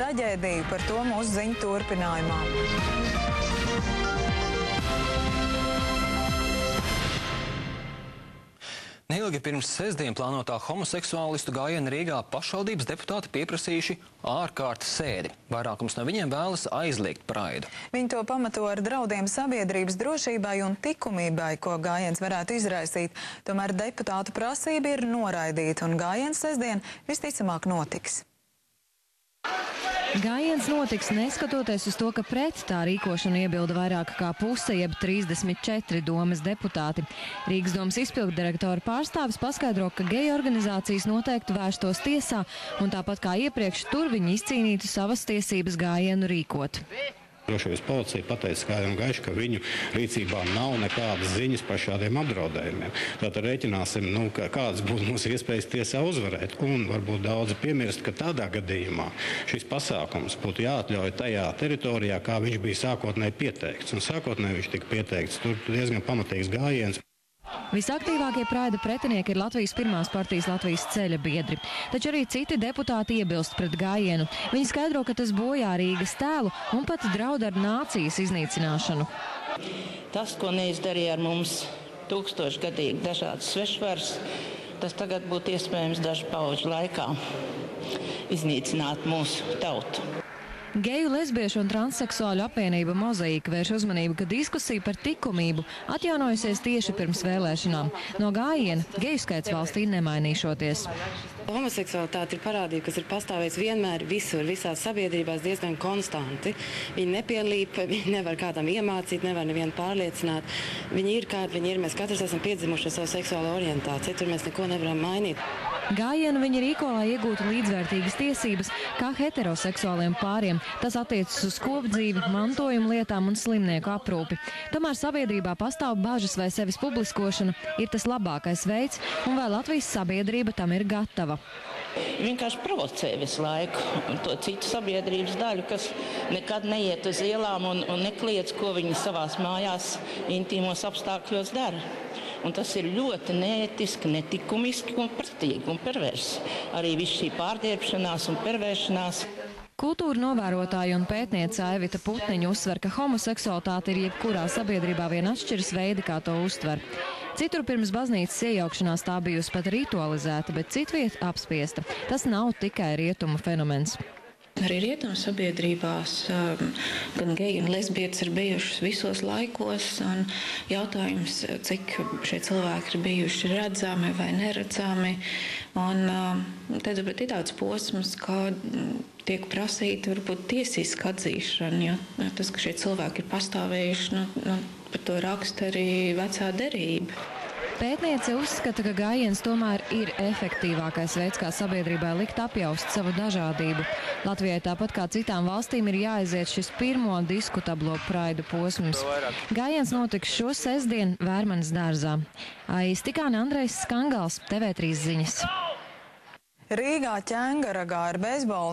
traģēdiju. Par to mūsu ziņu turpinājumā. Neilgi pirms sestdien plānotā homoseksuālistu gājiena Rīgā pašvaldības deputāti pieprasījuši ārkārtas sēdi. Vairākums no viņiem vēlas aizliegt praidu. Viņi to pamato ar draudiem sabiedrības drošībai un likumībai, ko gājiens varētu izraisīt. Tomēr deputātu prasība ir noraidīta, un gājiens sestdien visticamāk notiks. Gājiens notiks neskatoties uz to, ka pret tā rīkošanu iebilda vairāk kā puse, jeb 34 domes deputāti. Rīgas domas izpilddirektora pārstāvis paskaidro, ka geju organizācijas noteikti vērstos tiesā, un tāpat kā iepriekš tur viņi izcīnītu savas tiesības gājienu rīkot. Drošības policija pateica skaidri un gaiši, ka viņu rīcībā nav nekādas ziņas par šādiem apdraudējumiem. Tātad rēķināsim, kādas būs mūsu iespējas tiesā uzvarēt. Un varbūt daudzi piemirst, ka tādā gadījumā šis pasākums būtu jāatļauj tajā teritorijā, kā viņš bija sākotnēji pieteikts. Un sākotnēji viņš tika pieteikts tur diezgan pamatīgs gājiens. Visaktīvākie praida pretinieki ir Latvijas Pirmās partijas Latvijas ceļa biedri. Taču arī citi deputāti iebilst pret gājienu. Viņi skaidro, ka tas bojā Rīgas tēlu un pat draud ar nācijas iznīcināšanu. Tas, ko neizdarīja ar mums tūkstošgadīgi dažādas svešvaras, tas tagad būtu iespējams dažu pauģu laikā iznīcināt mūsu tautu. Geju, lesbiešu un transseksuāļu apvienība Mozaīka vērš uzmanību, ka diskusija par likumību atjaunojusies tieši pirms vēlēšanām. No gājiena geju skaits valstī nemainīšoties. Homoseksualitāte ir parādība, kas ir pastāvējusi vienmēr visur, visās sabiedrībās diezgan konstanti. Viņi nepielīp, viņi nevar kādam iemācīt, nevar nevienu pārliecināt. Viņi ir kādi viņi ir, mēs katrs esam piedzimuši ar savu seksuālo orientāciju, tur mēs neko nevaram mainīt. Gājienu viņi rīko, lai iegūtu līdzvērtīgas tiesības kā heteroseksuāliem pāriem. Tas attiecas uz kopdzīvi, mantojumu lietām un slimnieku aprūpi. Tomēr sabiedrībā pastāv bažas, vai sevis publiskošana ir tas labākais veids un vai Latvijas sabiedrība tam ir gatava. Vienkārši provocē visu laiku to citu sabiedrības daļu, kas nekad neiet uz ielām un nekliedz, ko viņi savās mājās intīmos apstākļos dara. Un tas ir ļoti neētiski, netikumiski un pretīgi un perversi. Arī viss šī pārdiepšanās un pervēršanās. Kultūra novērotāja un pētniece Aivita Putniņa uzsver, ka homoseksualitāte ir jebkurā sabiedrībā vien atšķiras veidi, kā to uztver. Citur pirms baznīcas iejaukšanās tā bijusi pat ritualizēta, bet citviet apspiesta. Tas nav tikai rietumu fenomens. Arī rietumu sabiedrībās gan geji un lesbietes ir bijušas visos laikos, un jautājums, cik šie cilvēki ir bijuši redzami vai neredzami. Un tad ir tāds posms, kā tiek prasīta varbūt tiesiska atzīšana, jo tas, ka šie cilvēki ir pastāvējuši, par to raksta arī vecā derība. Pētniece uzskata, ka gājiens tomēr ir efektīvākais veids, kā sabiedrībai likt apjaust savu dažādību. Latvijai tāpat kā citām valstīm ir jāaiziet šis pirmo diskutablo praidu posms. Gājiens notiks šo sestdien Vērmanas dārzā. Aiztikāne Andrejs Skangals, TV3 ziņas. Rīgā ķengaragā ar beisbolu